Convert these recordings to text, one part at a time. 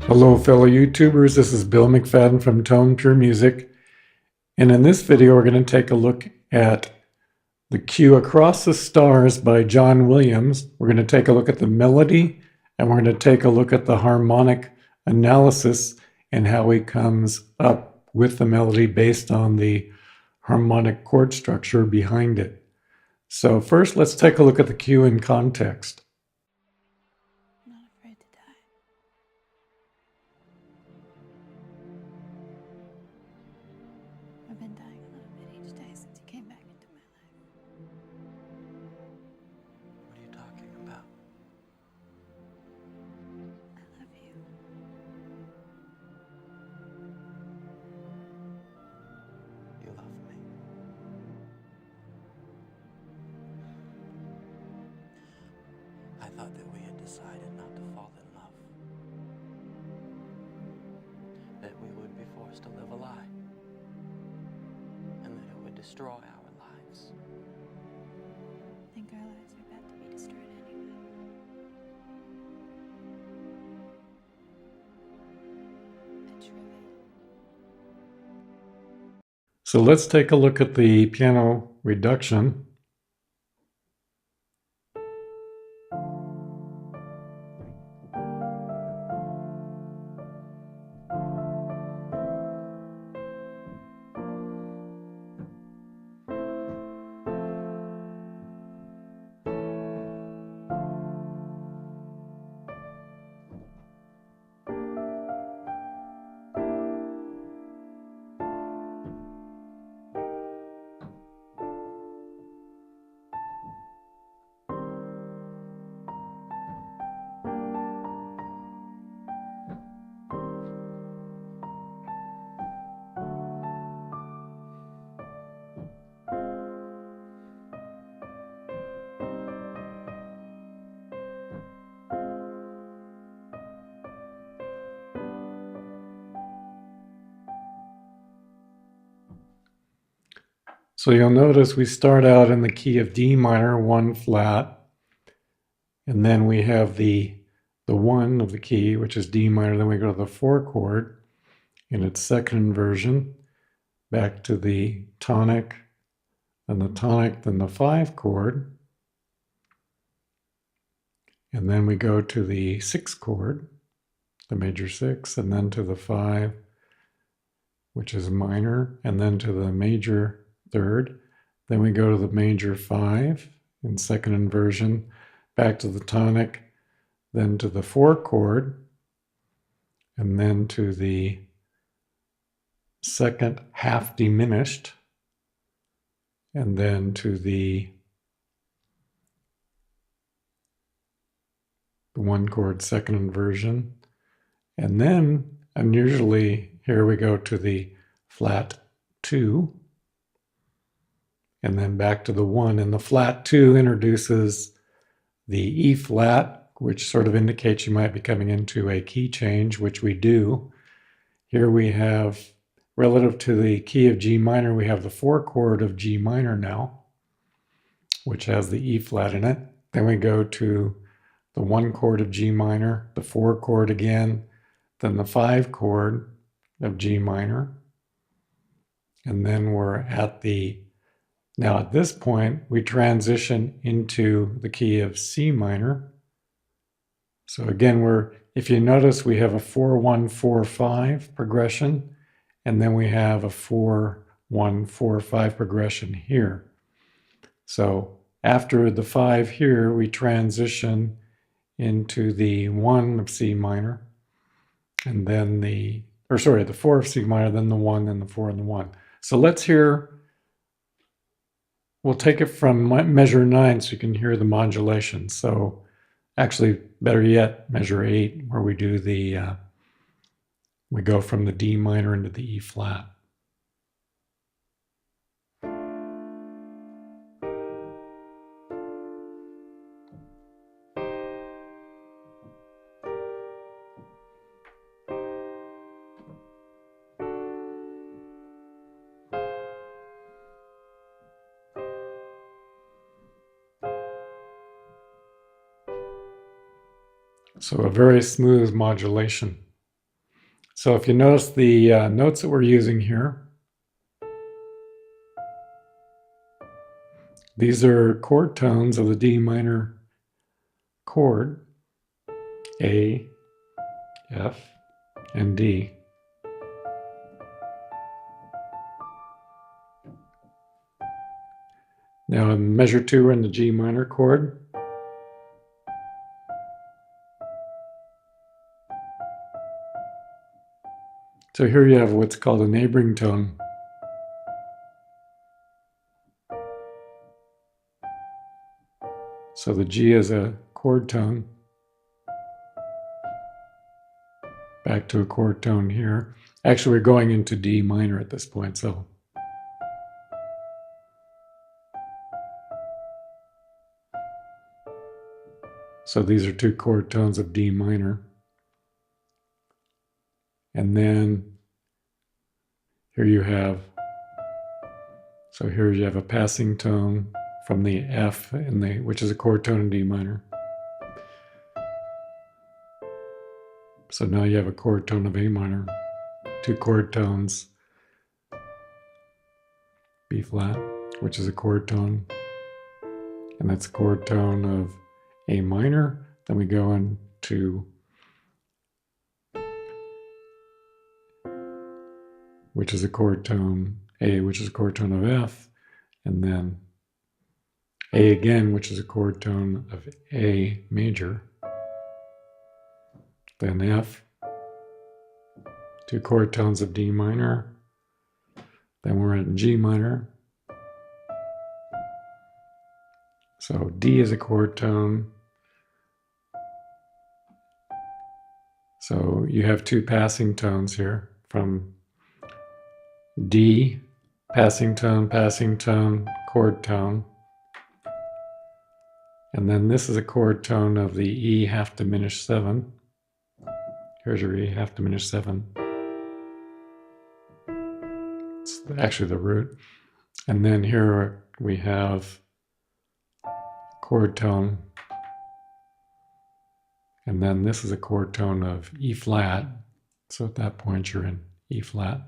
Hello fellow YouTubers, this is Bill McFadden from Tone Pure Music, and in this video we're going to take a look at the cue Across the Stars by John Williams. We're going to take a look at the melody, and we're going to take a look at the harmonic analysis and how he comes up with the melody based on the harmonic chord structure behind it. So first let's take a look at the cue in context. I'm not afraid to die. I've been dying a little bit each day since you came back into my life. What are you talking about? I love you. You love me. I thought that we had decided not to fall in love. That we would be forced to live a lie. And that it would destroy our lives. I think our lives are about to be destroyed anyway. It's really. So let's take a look at the piano reduction. So you'll notice we start out in the key of D minor, 1 flat, and then we have the 1 of the key, which is D minor, then we go to the 4 chord in its second inversion, back to the tonic, then the tonic, then the 5 chord, and then we go to the 6 chord, the major 6, and then to the 5, which is minor, and then to the major 3rd. Then we go to the major 5 in second inversion, back to the tonic, then to the 4 chord, and then to the second half diminished, and then to the 1 chord second inversion. And then, unusually, here we go to the flat 2, and then back to the 1. And the flat 2 introduces the E flat, which sort of indicates you might be coming into a key change, which we do. Here we have, relative to the key of G minor, we have the 4 chord of G minor now, which has the E flat in it. Then we go to the 1 chord of G minor, the 4 chord again, then the 5 chord of G minor. And then we're at the, now at this point, we transition into the key of C minor. So again, if you notice, we have a 4-1-4-5 progression, and then we have a 4-1-4-5 progression here. So after the 5 here, we transition into the 1 of C minor, and then the 4 of C minor, then the 1, then the 4, and the 1. So let's hear, we'll take it from measure 9 so you can hear the modulation. So actually, better yet, measure 8, where we do the, we go from the D minor into the E flat. So a very smooth modulation. So if you notice the notes that we're using here, these are chord tones of the D minor chord, A, F, and D. Now in measure 2 we're in the G minor chord. So here you have what's called a neighboring tone. So the G is a chord tone. Back to a chord tone here. Actually, we're going into D minor at this point, so. So these are two chord tones of D minor. And then here you have, so here you have a passing tone from the F, which is a chord tone in D minor. So now you have a chord tone of A minor, two chord tones, B flat, which is a chord tone, and that's a chord tone of A minor. Then we go into, which is a chord tone, A, which is a chord tone of F, and then A again, which is a chord tone of A major, then F, two chord tones of D minor, then we're in G minor. So D is a chord tone. So you have two passing tones here from D, passing tone, chord tone. And then this is a chord tone of the E half diminished 7. Here's your E half diminished 7. It's actually the root. And then here we have chord tone. And then this is a chord tone of E flat. So at that point you're in E flat.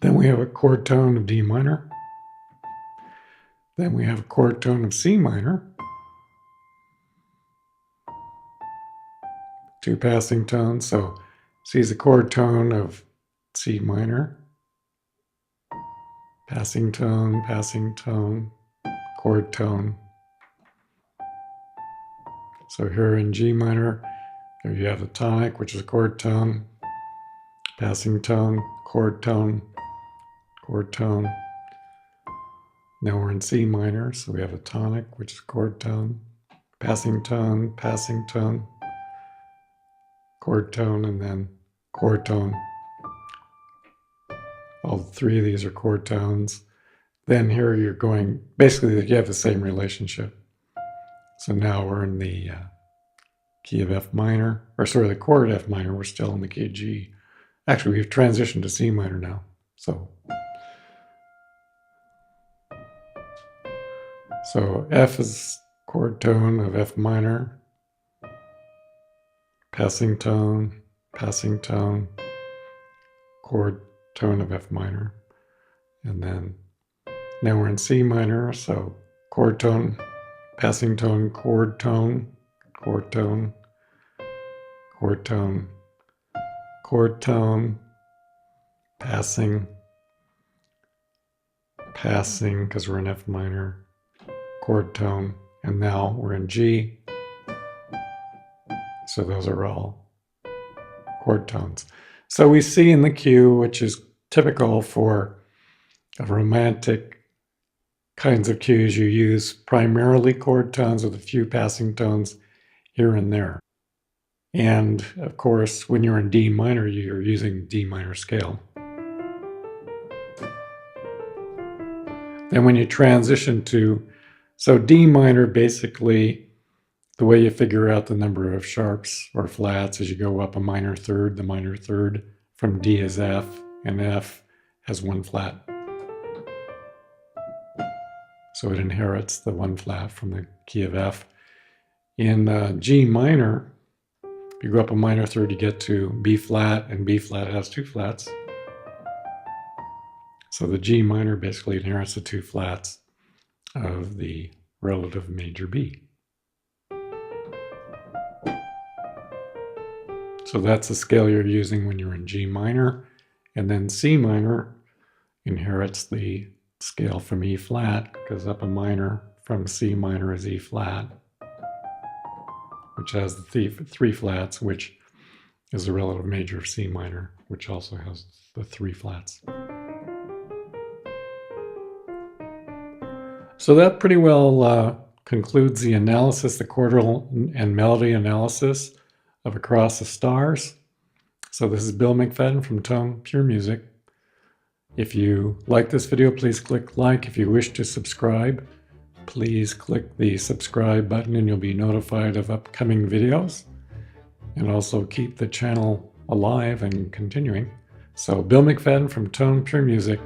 Then we have a chord tone of D minor. Then we have a chord tone of C minor. Two passing tones. So C is a chord tone of C minor. Passing tone, chord tone. So here in G minor, here you have the tonic, which is a chord tone, passing tone, chord tone. Now we're in C minor, so we have a tonic, which is chord tone, passing tone, chord tone, and then chord tone. All three of these are chord tones. Then here you're going, basically you have the same relationship. So now we're in the key of F minor, or sorry, the chord F minor. We're still in the key of G. Actually, we've transitioned to C minor now. So F is chord tone of F minor, passing tone, chord tone of F minor. And then now we're in C minor, so chord tone, passing tone, chord tone, passing, because we're in F minor, chord tone, and now we're in G. So those are all chord tones. So we see in the cue, which is typical for a romantic kinds of cues, you use primarily chord tones with a few passing tones here and there. And of course, when you're in D minor, you're using D minor scale. Then when you transition to, so D minor, basically, the way you figure out the number of sharps or flats is you go up a minor third. The minor third from D is F, and F has one flat. So it inherits the one flat from the key of F. In G minor, If you go up a minor third, you get to B flat, and B flat has 2 flats. So the G minor basically inherits the 2 flats of the relative major B. So that's the scale you're using when you're in G minor. And then C minor inherits the scale from E flat, because up a minor from C minor is E flat, which has the 3 flats, which is the relative major of C minor, which also has the 3 flats. So that pretty well concludes the analysis, the chordal and melody analysis of Across the Stars. So this is Bill McFadden from Tone Pure Music. If you like this video, please click like. If you wish to subscribe, please click the subscribe button and you'll be notified of upcoming videos. And also keep the channel alive and continuing. So Bill McFadden from Tone Pure Music.